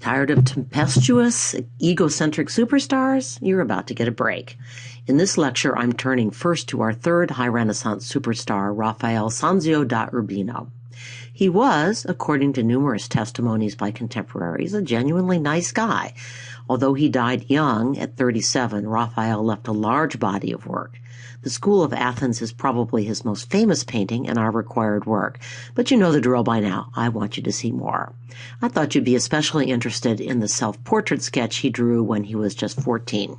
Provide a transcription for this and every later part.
Tired of tempestuous, egocentric superstars? You're about to get a break. In this lecture, I'm turning first to our third High Renaissance superstar, Raphael Sanzio da Urbino. He was, according to numerous testimonies by contemporaries, a genuinely nice guy. Although he died young, at 37, Raphael left a large body of work. The School of Athens is probably his most famous painting and our required work, but you know the drill by now. I want you to see more. I thought you'd be especially interested in the self-portrait sketch he drew when he was just 14.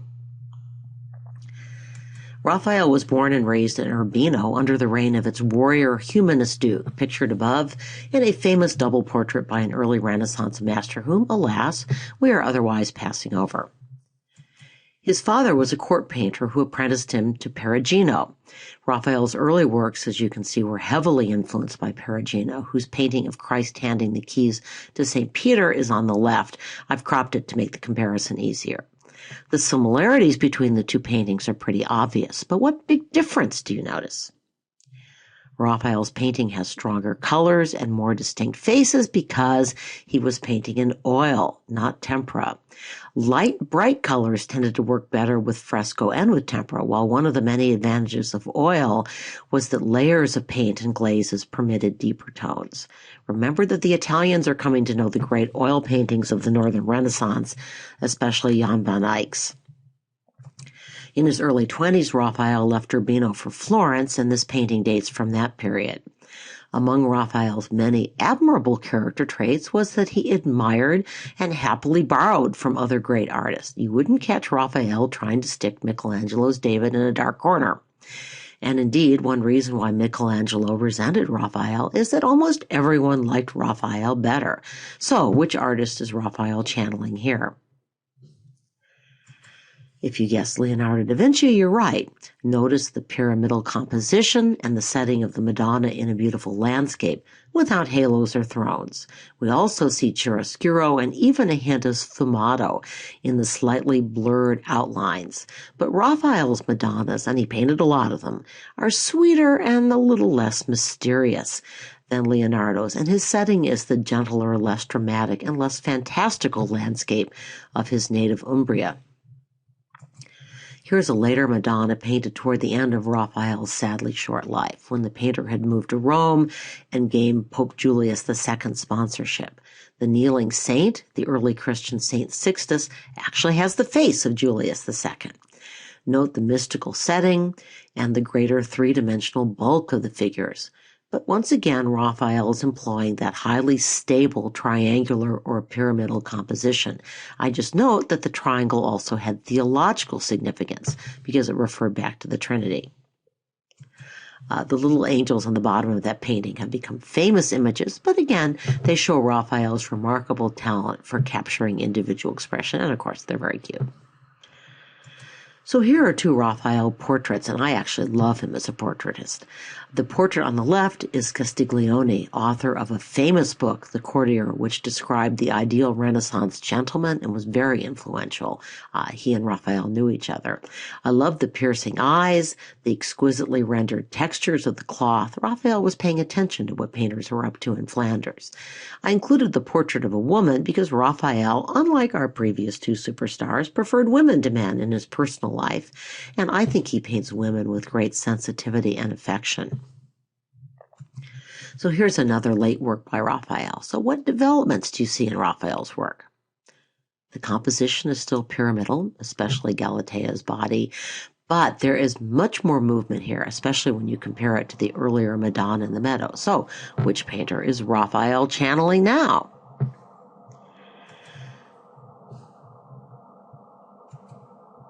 Raphael was born and raised in Urbino under the reign of its warrior humanist duke, pictured above in a famous double portrait by an early Renaissance master whom, alas, we are otherwise passing over. His father was a court painter who apprenticed him to Perugino. Raphael's early works, as you can see, were heavily influenced by Perugino, whose painting of Christ handing the keys to St. Peter is on the left. I've cropped it to make the comparison easier. The similarities between the two paintings are pretty obvious, but what big difference do you notice? Raphael's painting has stronger colors and more distinct faces because he was painting in oil, not tempera. Light, bright colors tended to work better with fresco and with tempera, while one of the many advantages of oil was that layers of paint and glazes permitted deeper tones. Remember that the Italians are coming to know the great oil paintings of the Northern Renaissance, especially Jan van Eyck's. In his early 20s, Raphael left Urbino for Florence, and this painting dates from that period. Among Raphael's many admirable character traits was that he admired and happily borrowed from other great artists. You wouldn't catch Raphael trying to stick Michelangelo's David in a dark corner. And indeed, one reason why Michelangelo resented Raphael is that almost everyone liked Raphael better. So, which artist is Raphael channeling here? If you guessed Leonardo da Vinci, you're right. Notice the pyramidal composition and the setting of the Madonna in a beautiful landscape without halos or thrones. We also see chiaroscuro and even a hint of sfumato in the slightly blurred outlines. But Raphael's Madonnas, and he painted a lot of them, are sweeter and a little less mysterious than Leonardo's, and his setting is the gentler, less dramatic, and less fantastical landscape of his native Umbria. Here's a later Madonna painted toward the end of Raphael's sadly short life, when the painter had moved to Rome and gained Pope Julius II sponsorship. The kneeling saint, the early Christian Saint Sixtus, actually has the face of Julius II. Note the mystical setting and the greater three-dimensional bulk of the figures. But once again, Raphael is employing that highly stable triangular or pyramidal composition. I just note that the triangle also had theological significance because it referred back to the Trinity. The little angels on the bottom of that painting have become famous images, but again, they show Raphael's remarkable talent for capturing individual expression, and of course, they're very cute. So here are two Raphael portraits, and I actually love him as a portraitist. The portrait on the left is Castiglione, author of a famous book, The Courtier, which described the ideal Renaissance gentleman and was very influential. He and Raphael knew each other. I love the piercing eyes, the exquisitely rendered textures of the cloth. Raphael was paying attention to what painters were up to in Flanders. I included the portrait of a woman because Raphael, unlike our previous two superstars, preferred women to men in his personal life, and I think he paints women with great sensitivity and affection. So here's another late work by Raphael. So what developments do you see in Raphael's work? The composition is still pyramidal, especially Galatea's body, but there is much more movement here, especially when you compare it to the earlier Madonna in the Meadow. So which painter is Raphael channeling now?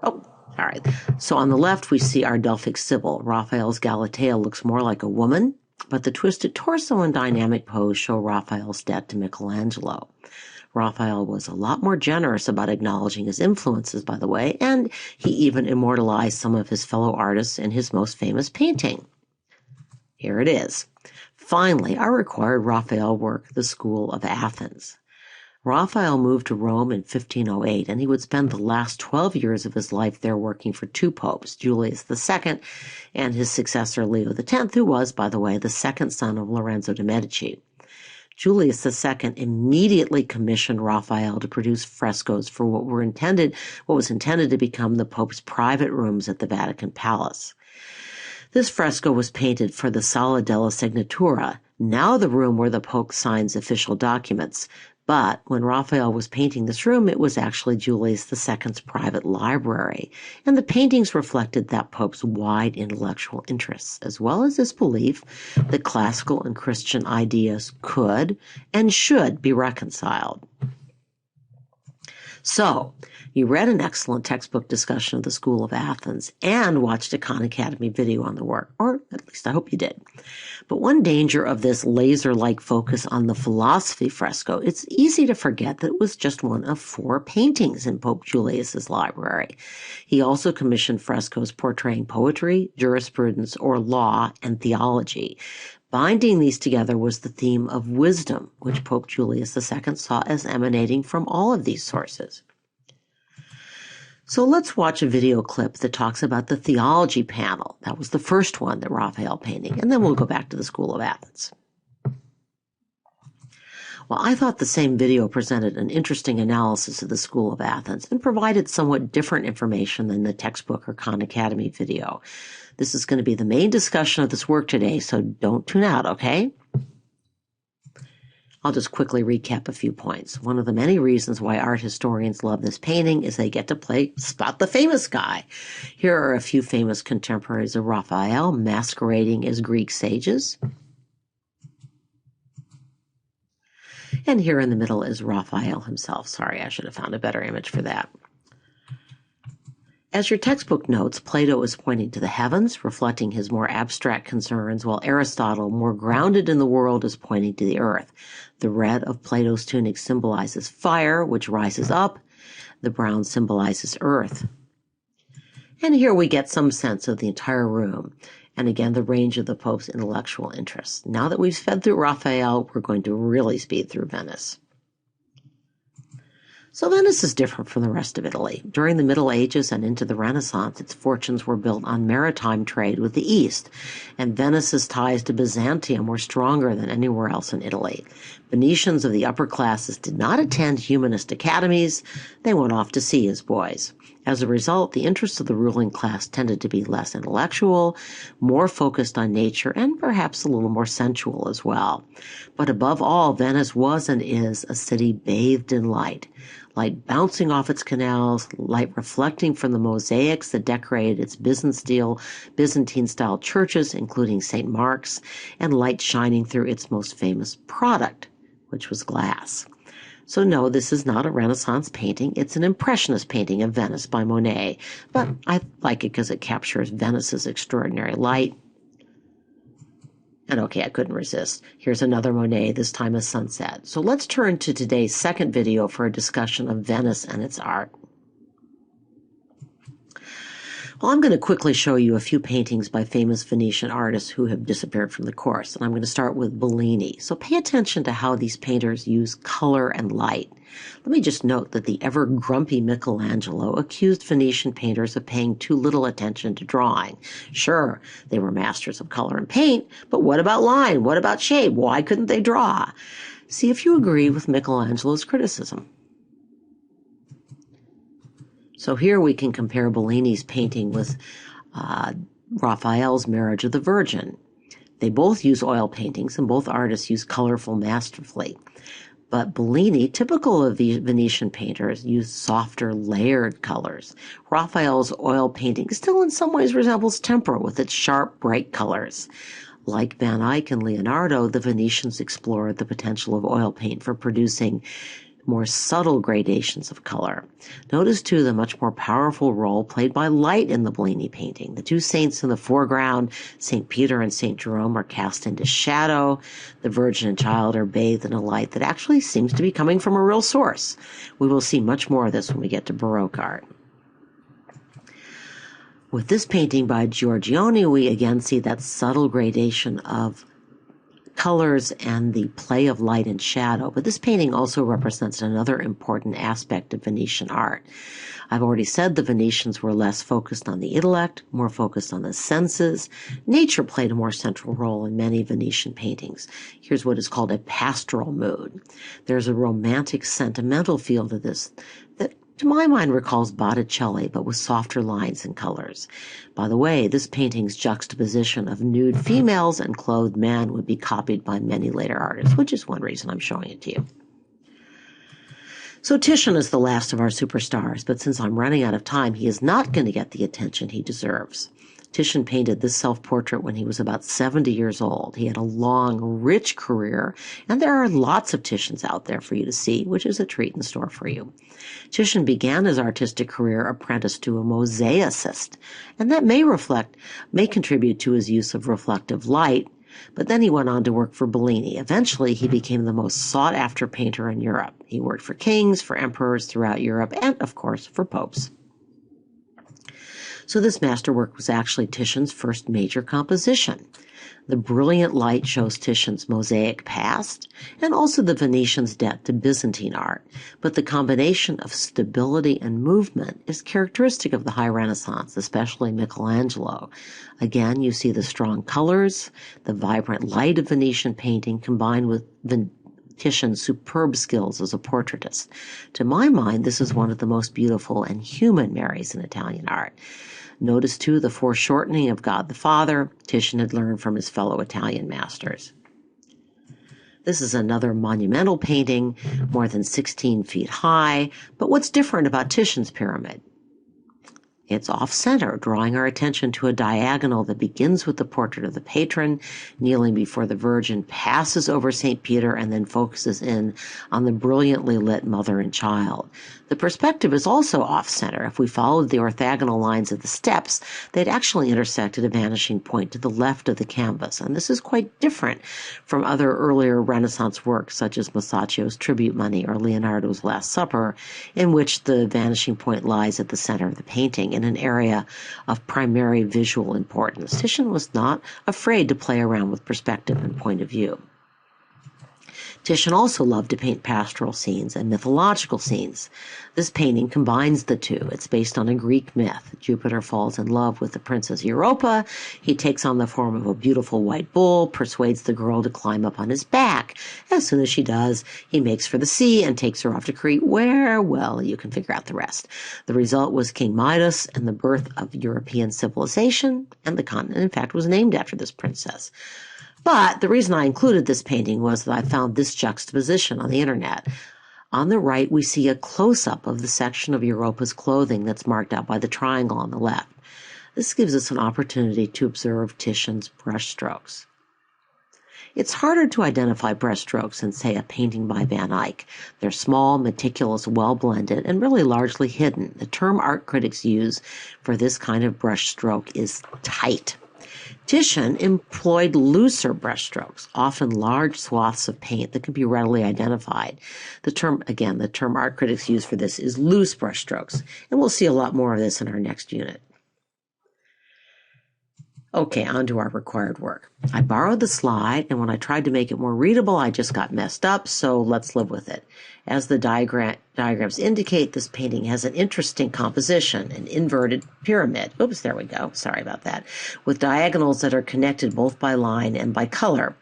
Oh, all right. So on the left, we see our Delphic Sibyl. Raphael's Galatea looks more like a woman, but the twisted torso and dynamic pose show Raphael's debt to Michelangelo. Raphael was a lot more generous about acknowledging his influences, by the way, and he even immortalized some of his fellow artists in his most famous painting. Here it is. Finally, our required Raphael work, The School of Athens. Raphael moved to Rome in 1508, and he would spend the last 12 years of his life there working for two popes, Julius II and his successor Leo X, who was, by the way, the second son of Lorenzo de' Medici. Julius II immediately commissioned Raphael to produce frescoes for what was intended to become the Pope's private rooms at the Vatican Palace. This fresco was painted for the Sala della Signatura, now the room where the Pope signs official documents. But when Raphael was painting this room, it was actually Julius II's private library, and the paintings reflected that Pope's wide intellectual interests, as well as his belief that classical and Christian ideas could and should be reconciled. So, you read an excellent textbook discussion of the School of Athens and watched a Khan Academy video on the work, or at least I hope you did. But one danger of this laser-like focus on the philosophy fresco, it's easy to forget that it was just one of 4 paintings in Pope Julius's library. He also commissioned frescoes portraying poetry, jurisprudence, or law and theology. Binding these together was the theme of wisdom, which Pope Julius II saw as emanating from all of these sources. So let's watch a video clip that talks about the theology panel. That was the first one that Raphael painted, and then we'll go back to the School of Athens. Well, I thought the same video presented an interesting analysis of the School of Athens and provided somewhat different information than the textbook or Khan Academy video. This is going to be the main discussion of this work today, so don't tune out, okay? I'll just quickly recap a few points. One of the many reasons why art historians love this painting is they get to play Spot the Famous Guy. Here are a few famous contemporaries of Raphael masquerading as Greek sages. And here in the middle is Raphael himself. Sorry, I should have found a better image for that. As your textbook notes, Plato is pointing to the heavens, reflecting his more abstract concerns, while Aristotle, more grounded in the world, is pointing to the earth. The red of Plato's tunic symbolizes fire, which rises up. The brown symbolizes earth. And here we get some sense of the entire room, and again, the range of the Pope's intellectual interests. Now that we've sped through Raphael, we're going to really speed through Venice. So Venice is different from the rest of Italy. During the Middle Ages and into the Renaissance, its fortunes were built on maritime trade with the East, and Venice's ties to Byzantium were stronger than anywhere else in Italy. Venetians of the upper classes did not attend humanist academies. They went off to sea as boys. As a result, the interests of the ruling class tended to be less intellectual, more focused on nature, and perhaps a little more sensual as well. But above all, Venice was and is a city bathed in light. Light bouncing off its canals, light reflecting from the mosaics that decorated its Byzantine-style churches, including St. Mark's, and light shining through its most famous product, which was glass. So no, this is not a Renaissance painting. It's an Impressionist painting of Venice by Monet, but I like it because it captures Venice's extraordinary light. And okay, I couldn't resist. Here's another Monet, this time a sunset. So let's turn to today's second video for a discussion of Venice and its art. Well, I'm going to quickly show you a few paintings by famous Venetian artists who have disappeared from the course, and I'm going to start with Bellini. So pay attention to how these painters use color and light. Let me just note that the ever-grumpy Michelangelo accused Venetian painters of paying too little attention to drawing. Sure, they were masters of color and paint, but what about line? What about shape? Why couldn't they draw? See if you agree with Michelangelo's criticism. So here we can compare Bellini's painting with Raphael's Marriage of the Virgin. They both use oil paintings, and both artists use colorful masterfully. But Bellini, typical of the Venetian painters, used softer, layered colors. Raphael's oil painting still in some ways resembles tempera with its sharp, bright colors. Like Van Eyck and Leonardo, the Venetians explored the potential of oil paint for producing more subtle gradations of color. Notice, too, the much more powerful role played by light in the Bellini painting. The two saints in the foreground, St. Peter and St. Jerome, are cast into shadow. The Virgin and Child are bathed in a light that actually seems to be coming from a real source. We will see much more of this when we get to Baroque art. With this painting by Giorgione, we again see that subtle gradation of colors and the play of light and shadow, but this painting also represents another important aspect of Venetian art. I've already said the Venetians were less focused on the intellect, more focused on the senses. Nature played a more central role in many Venetian paintings. Here's what is called a pastoral mood. There's a romantic, sentimental feel to this that, to my mind, recalls Botticelli, but with softer lines and colors. By the way, this painting's juxtaposition of nude females and clothed men would be copied by many later artists, which is one reason I'm showing it to you. So Titian is the last of our superstars, but since I'm running out of time, he is not going to get the attention he deserves. Titian painted this self-portrait when he was about 70 years old. He had a long, rich career, and there are lots of Titians out there for you to see, which is a treat in store for you. Titian began his artistic career apprenticed to a mosaicist, and that may contribute to his use of reflective light, but then he went on to work for Bellini. Eventually, he became the most sought-after painter in Europe. He worked for kings, for emperors throughout Europe, and, of course, for popes. So this masterwork was actually Titian's first major composition. The brilliant light shows Titian's mosaic past and also the Venetians' debt to Byzantine art, but the combination of stability and movement is characteristic of the High Renaissance, especially Michelangelo. Again, you see the strong colors, the vibrant light of Venetian painting combined with Titian's superb skills as a portraitist. To my mind, this is one of the most beautiful and human Marys in Italian art. Notice, too, the foreshortening of God the Father. Titian had learned from his fellow Italian masters. This is another monumental painting, more than 16 feet high. But what's different about Titian's pyramid? It's off-center, drawing our attention to a diagonal that begins with the portrait of the patron, kneeling before the Virgin, passes over St. Peter, and then focuses in on the brilliantly lit mother and child. The perspective is also off-center. If we followed the orthogonal lines of the steps, they'd actually intersect at a vanishing point to the left of the canvas, and this is quite different from other earlier Renaissance works, such as Masaccio's Tribute Money or Leonardo's Last Supper, in which the vanishing point lies at the center of the painting, in an area of primary visual importance. Titian was not afraid to play around with perspective and point of view. Titian also loved to paint pastoral scenes and mythological scenes. This painting combines the two. It's based on a Greek myth. Jupiter falls in love with the princess Europa. He takes on the form of a beautiful white bull, persuades the girl to climb up on his back. As soon as she does, he makes for the sea and takes her off to Crete, where, well, you can figure out the rest. The result was King Midas and the birth of European civilization, and the continent, in fact, was named after this princess. But the reason I included this painting was that I found this juxtaposition on the internet. On the right, we see a close-up of the section of Europa's clothing that's marked out by the triangle on the left. This gives us an opportunity to observe Titian's brushstrokes. It's harder to identify brushstrokes than, say, a painting by Van Eyck. They're small, meticulous, well-blended, and really largely hidden. The term art critics use for this kind of brushstroke is tight. Titian employed looser brushstrokes, often large swaths of paint that can be readily identified. The term art critics use for this is loose brushstrokes, and we'll see a lot more of this in our next unit. Okay, on to our required work. I borrowed the slide, and when I tried to make it more readable, I just got messed up, so let's live with it. As the diagrams indicate, this painting has an interesting composition, an inverted pyramid. Oops, there we go. Sorry about that. With diagonals that are connected both by line and by color.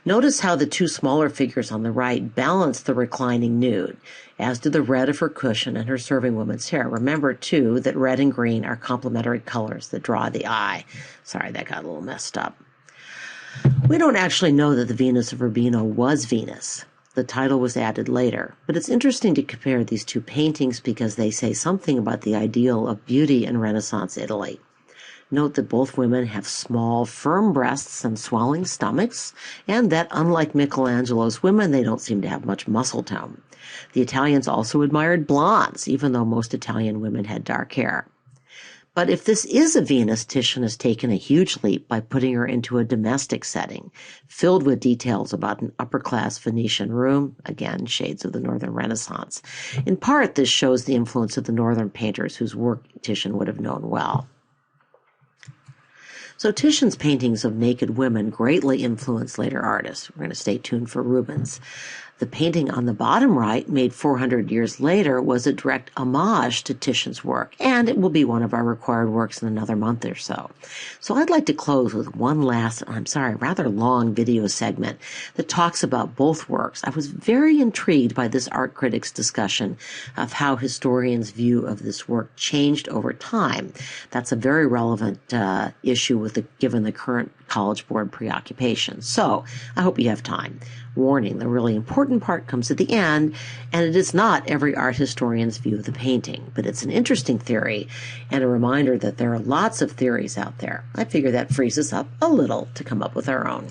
Notice how the two smaller figures on the right balance the reclining nude, as do the red of her cushion and her serving woman's hair. Remember, too, that red and green are complementary colors that draw the eye. Sorry, that got a little messed up. We don't actually know that the Venus of Urbino was Venus. The title was added later, but it's interesting to compare these two paintings because they say something about the ideal of beauty in Renaissance Italy. Note that both women have small, firm breasts and swelling stomachs, and that, unlike Michelangelo's women, they don't seem to have much muscle tone. The Italians also admired blondes, even though most Italian women had dark hair. But if this is a Venus, Titian has taken a huge leap by putting her into a domestic setting, filled with details about an upper-class Venetian room, again, shades of the Northern Renaissance. In part, this shows the influence of the Northern painters whose work Titian would have known well. So Titian's paintings of naked women greatly influenced later artists. We're going to stay tuned for Rubens. The painting on the bottom right, made 400 years later, was a direct homage to Titian's work, and it will be one of our required works in another month or so. So I'd like to close with one last, rather long video segment that talks about both works. I was very intrigued by this art critic's discussion of how historians' view of this work changed over time. That's a very relevant issue given the current College Board preoccupation. So I hope you have time. Warning, the really important part comes at the end, and it is not every art historian's view of the painting, but it's an interesting theory and a reminder that there are lots of theories out there. I figure that frees us up a little to come up with our own.